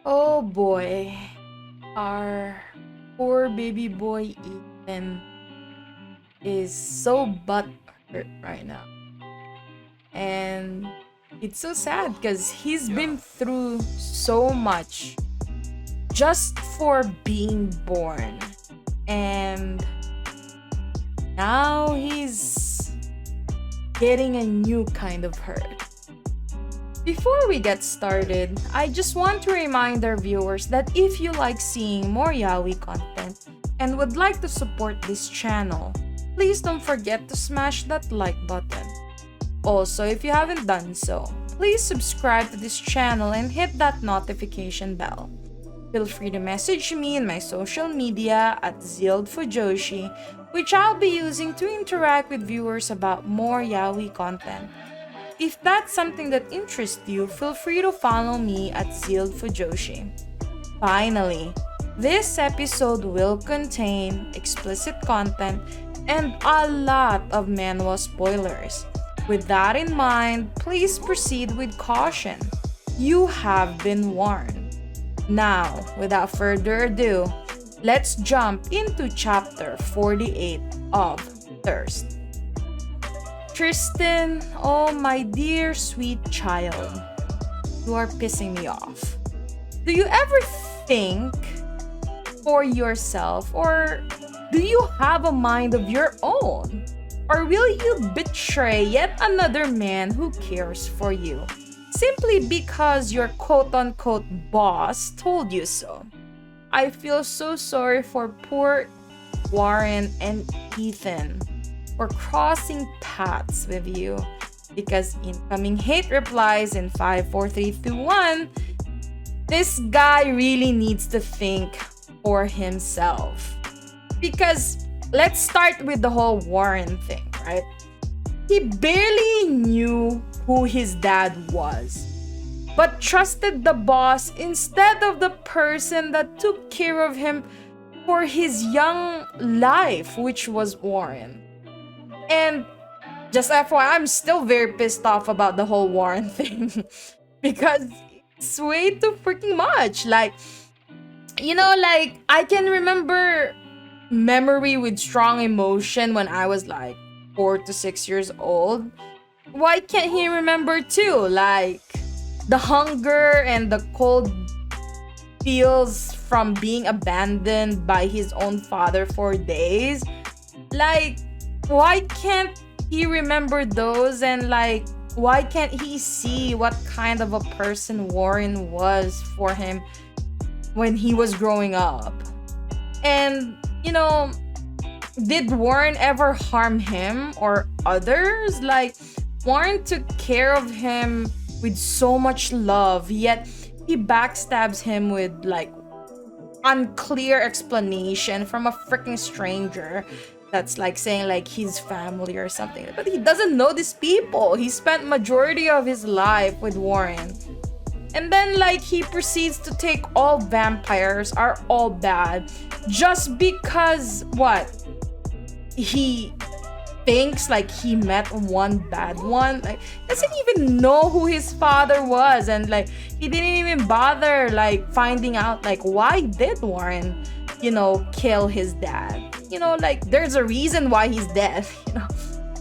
Oh boy, our poor baby boy Ethan is so butthurt right now. And it's so sad because he's been through so much just for being born. And now he's getting a new kind of hurt. Before we get started, I just want to remind our viewers that if you like seeing more yaoi content and would like to support this channel, please don't forget to smash that like button. Also, if you haven't done so, please subscribe to this channel and hit that notification bell. Feel free to message me in my social media at ZEALED FUJOSHI, which I'll be using to interact with viewers about more yaoi content. If that's something that interests you, feel free to follow me at ZEALED FUJOSHI. Finally, this episode will contain explicit content and a lot of manhwa spoilers. With that in mind, please proceed with caution. You have been warned. Now, without further ado, let's jump into chapter 48 of Thirst. Tristan, oh my dear sweet child, you are pissing me off. Do you ever think for yourself, or do you have a mind of your own? Or will you betray yet another man who cares for you simply because your quote-unquote boss told you so? I feel so sorry for poor Warren and Ethan for crossing paths with you, because incoming hate replies in 5, 4, 3, 2, 1. This guy really needs to think for himself. Because let's start with the whole Warren thing, right? He barely knew who his dad was, but trusted the boss instead of the person that took care of him for his young life, which was Warren. And just FYI, I'm still very pissed off about the whole Warren thing because it's way too freaking much. Like, I can remember memory with strong emotion when I was like 4 to 6 years old. Why can't he remember too? Like, the hunger and the cold feels from being abandoned by his own father for days. Like, why can't he remember those? And like, why can't he see what kind of a person Warren was for him when he was growing up? And did Warren ever harm him or others? Like, Warren took care of him with so much love, yet he backstabs him with like unclear explanation from a freaking stranger that's like saying like his family or something. But he doesn't know these people. He spent majority of his life with Warren. And then like he proceeds to take all vampires are all bad just because what? He thinks like he met one bad one. Like, doesn't even know who his father was, and like he didn't even bother like finding out like why did Warren kill his dad. Like there's a reason why he's dead.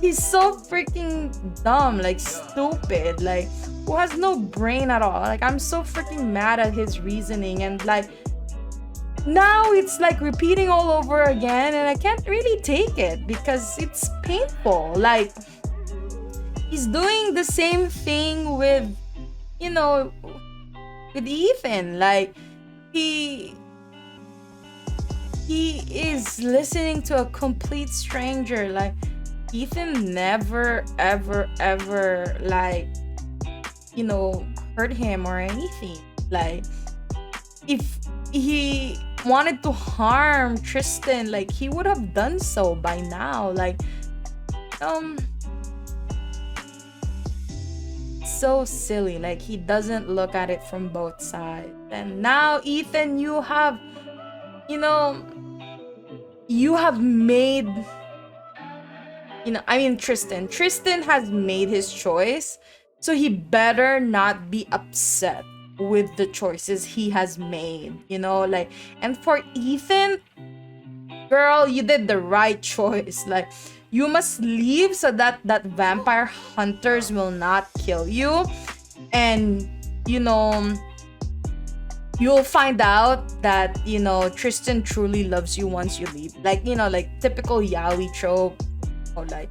He's so freaking dumb, like stupid, like who has no brain at all. Like, I'm so freaking mad at his reasoning, and like now it's like repeating all over again, and I can't really take it because it's painful. Like, he's doing the same thing with with Ethan. Like, he is listening to a complete stranger. Like, Ethan never ever like hurt him or anything. Like, if he wanted to harm Tristan, like he would have done so by now. Like, so silly. Like, he doesn't look at it from both sides. And now Ethan, you have made Tristan has made his choice, so he better not be upset with the choices he has made, you know, like, and for Ethan, girl, you did the right choice. Like, you must leave so that vampire hunters will not kill you, and you know, you'll find out that, you know, Tristan truly loves you once you leave. Like, you know, like typical yaoi trope, or like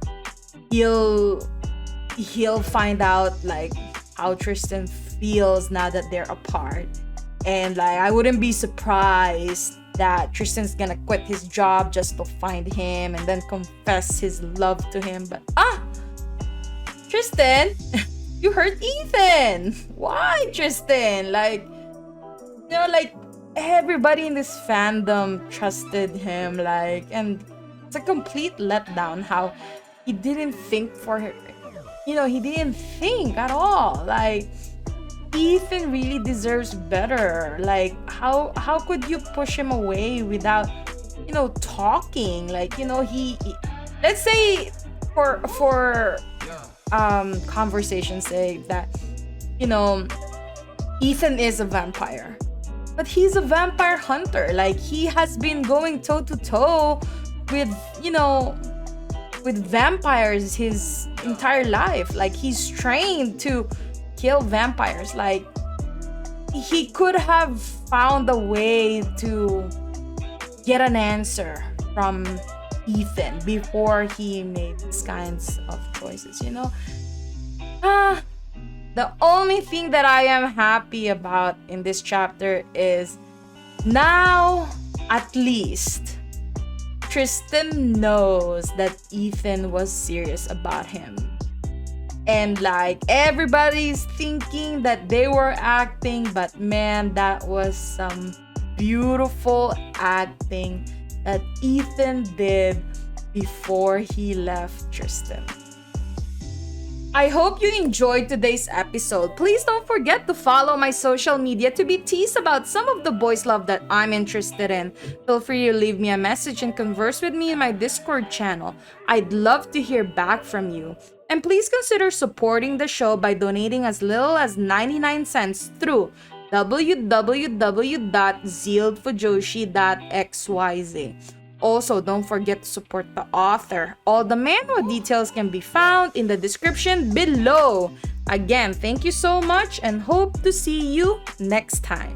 he'll find out like how Tristan feels now that they're apart. And like, I wouldn't be surprised that Tristan's gonna quit his job just to find him and then confess his love to him. But Tristan, you hurt Ethan. Why, Tristan? Like, you know, like everybody in this fandom trusted him, like, and it's a complete letdown how he didn't think for her. You know, he didn't think at all. Like, Ethan really deserves better. Like, how could you push him away without, you know, talking? Like, you know, he let's say for conversation's sake that, you know, Ethan is a vampire, but he's a vampire hunter. Like, he has been going toe to toe with, you know, with vampires his entire life. Like, he's trained to kill vampires. Like, he could have found a way to get an answer from Ethan before he made these kinds of choices, you know. The only thing that I am happy about in this chapter is now at least Tristan knows that Ethan was serious about him. And like, everybody's thinking that they were acting, but man, that was some beautiful acting that Ethan did before he left Tristan. I hope you enjoyed today's episode. Please don't forget to follow my social media to be teased about some of the boys' love that I'm interested in. Feel free to leave me a message and converse with me in my Discord channel. I'd love to hear back from you. And please consider supporting the show by donating as little as 99 cents through www.zealedfujoshi.xyz. Also, don't forget to support the author. All the manhwa details can be found in the description below. Again, thank you so much and hope to see you next time.